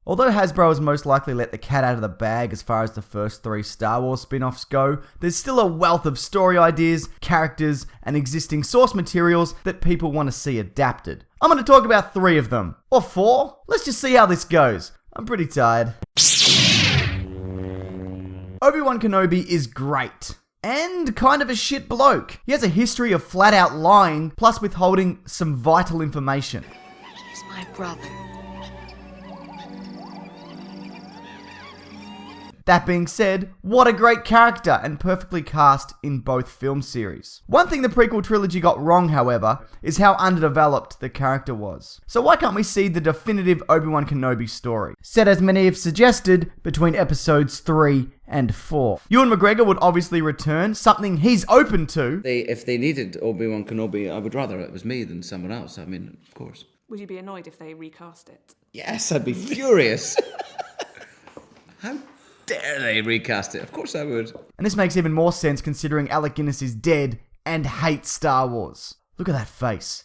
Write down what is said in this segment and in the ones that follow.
Although Hasbro has most likely let the cat out of the bag as far as the first 3 Star Wars spin-offs go, there's still a wealth of story ideas, characters, and existing source materials that people want to see adapted. I'm going to talk about 3 of them. Or 4? Let's just see how this goes. I'm pretty tired. Obi-Wan Kenobi is great. And kind of a shit bloke. He has a history of flat out lying, plus withholding some vital information. He's my brother. That being said, what a great character and perfectly cast in both film series. One thing the prequel trilogy got wrong, however, is how underdeveloped the character was. So why can't we see the definitive Obi-Wan Kenobi story? Set as many have suggested, between episodes 3 and 4. Ewan McGregor would obviously return, something he's open to. If they needed Obi-Wan Kenobi, I would rather it was me than someone else. I mean, of course. Would you be annoyed if they recast it? Yes, I'd be furious. How dare they recast it? Of course I would. And this makes even more sense considering Alec Guinness is dead and hates Star Wars. Look at that face.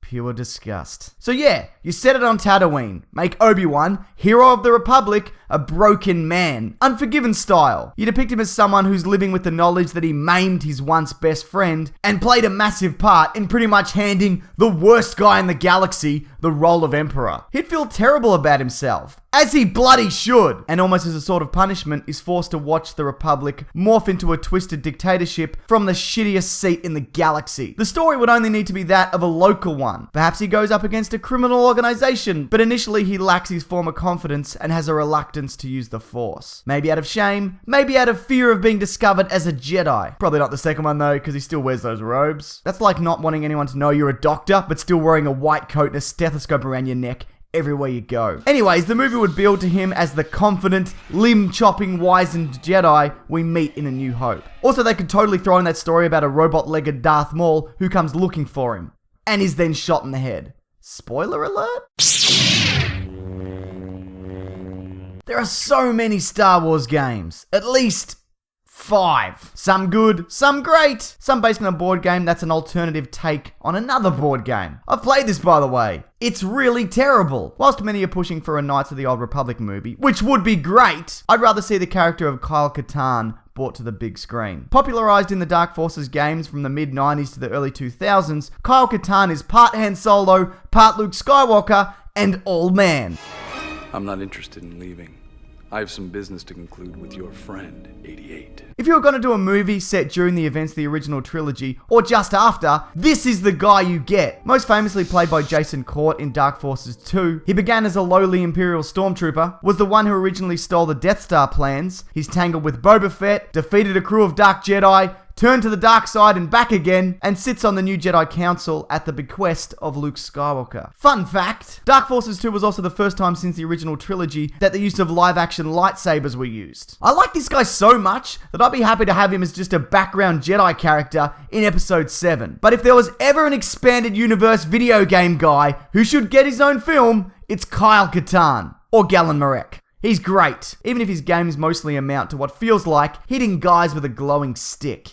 Pure disgust. So yeah, you set it on Tatooine. Make Obi-Wan, hero of the Republic, a broken man. Unforgiven style. You depict him as someone who's living with the knowledge that he maimed his once best friend and played a massive part in pretty much handing the worst guy in the galaxy the role of Emperor. He'd feel terrible about himself. As he bloody should! And almost as a sort of punishment, is forced to watch the Republic morph into a twisted dictatorship from the shittiest seat in the galaxy. The story would only need to be that of a local one. Perhaps he goes up against a criminal organization, but initially he lacks his former confidence and has a reluctance to use the Force. Maybe out of shame, maybe out of fear of being discovered as a Jedi. Probably not the second one though, because he still wears those robes. That's like not wanting anyone to know you're a doctor, but still wearing a white coat and a stethoscope around your neck everywhere you go. Anyways, the movie would build to him as the confident, limb-chopping, wizened Jedi we meet in A New Hope. Also, they could totally throw in that story about a robot-legged Darth Maul who comes looking for him, and is then shot in the head. Spoiler alert? There are so many Star Wars games. At least 5. Some good, some great. Some based on a board game that's an alternative take on another board game. I've played this, by the way. It's really terrible. Whilst many are pushing for a Knights of the Old Republic movie, which would be great, I'd rather see the character of Kyle Katarn brought to the big screen. Popularized in the Dark Forces games from the mid-90s to the early 2000s, Kyle Katarn is part Han Solo, part Luke Skywalker, and all man. I'm not interested in leaving. I have some business to conclude with your friend, 88. If you were going to do a movie set during the events of the original trilogy, or just after, this is the guy you get. Most famously played by Jason Court in Dark Forces 2, he began as a lowly Imperial stormtrooper, was the one who originally stole the Death Star plans, he's tangled with Boba Fett, defeated a crew of Dark Jedi, turned to the dark side and back again, and sits on the new Jedi Council at the bequest of Luke Skywalker. Fun fact, Dark Forces 2 was also the first time since the original trilogy that the use of live-action lightsabers were used. I like this guy so much that I'd be happy to have him as just a background Jedi character in Episode 7. But if there was ever an expanded universe video game guy who should get his own film, it's Kyle Katarn, or Galen Marek. He's great, even if his games mostly amount to what feels like hitting guys with a glowing stick.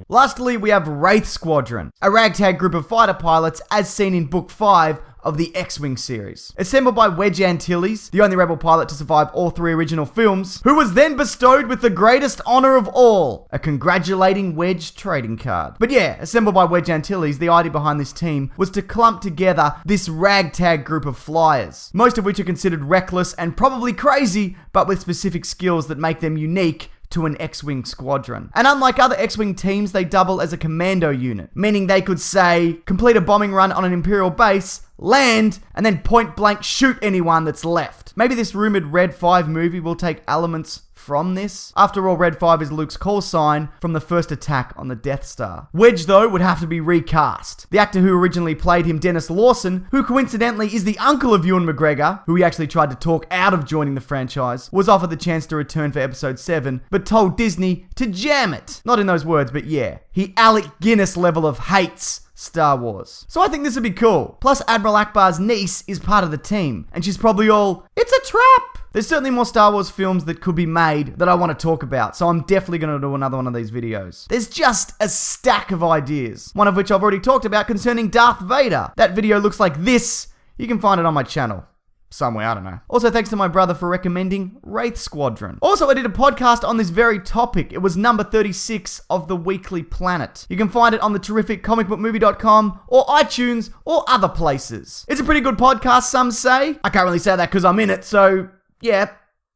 Lastly, we have Rightt Squadron, a ragtag group of fighter pilots as seen in Book 5 of the X-Wing series. Assembled by Wedge Antilles, the only rebel pilot to survive all 3 original films, who was then bestowed with the greatest honor of all, a congratulating Wedge trading card. But yeah, assembled by Wedge Antilles, the idea behind this team was to clump together this ragtag group of flyers, most of which are considered reckless and probably crazy, but with specific skills that make them unique to an X-Wing squadron. And unlike other X-Wing teams, they double as a commando unit, meaning they could, say, complete a bombing run on an Imperial base, land, and then point blank shoot anyone that's left. Maybe this rumored Red 5 movie will take elements from this. After all, Red 5 is Luke's call sign from the first attack on the Death Star. Wedge, though, would have to be recast. The actor who originally played him, Dennis Lawson, who coincidentally is the uncle of Ewan McGregor, who he actually tried to talk out of joining the franchise, was offered the chance to return for Episode 7, but told Disney to jam it. Not in those words, but yeah. He Alec Guinness level of hates Star Wars. So I think this would be cool. Plus, Admiral Akbar's niece is part of the team, and she's probably all, it's a trap! There's certainly more Star Wars films that could be made that I want to talk about, so I'm definitely going to do another one of these videos. There's just a stack of ideas, one of which I've already talked about concerning Darth Vader. That video looks like this. You can find it on my channel. Somewhere, I don't know. Also, thanks to my brother for recommending Rightt Squadron. Also, I did a podcast on this very topic. It was number 36 of The Weekly Planet. You can find it on the terrific comicbookmovie.com or iTunes or other places. It's a pretty good podcast, some say. I can't really say that because I'm in it, so yeah,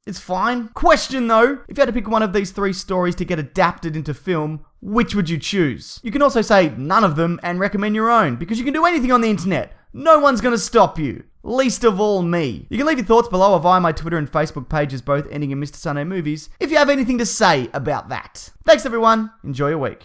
it's fine. Question though, if you had to pick one of these 3 stories to get adapted into film, which would you choose? You can also say none of them and recommend your own, because you can do anything on the internet. No one's gonna stop you. Least of all me. You can leave your thoughts below or via my Twitter and Facebook pages, both ending in Mr. Sunday Movies, if you have anything to say about that. Thanks everyone. Enjoy your week.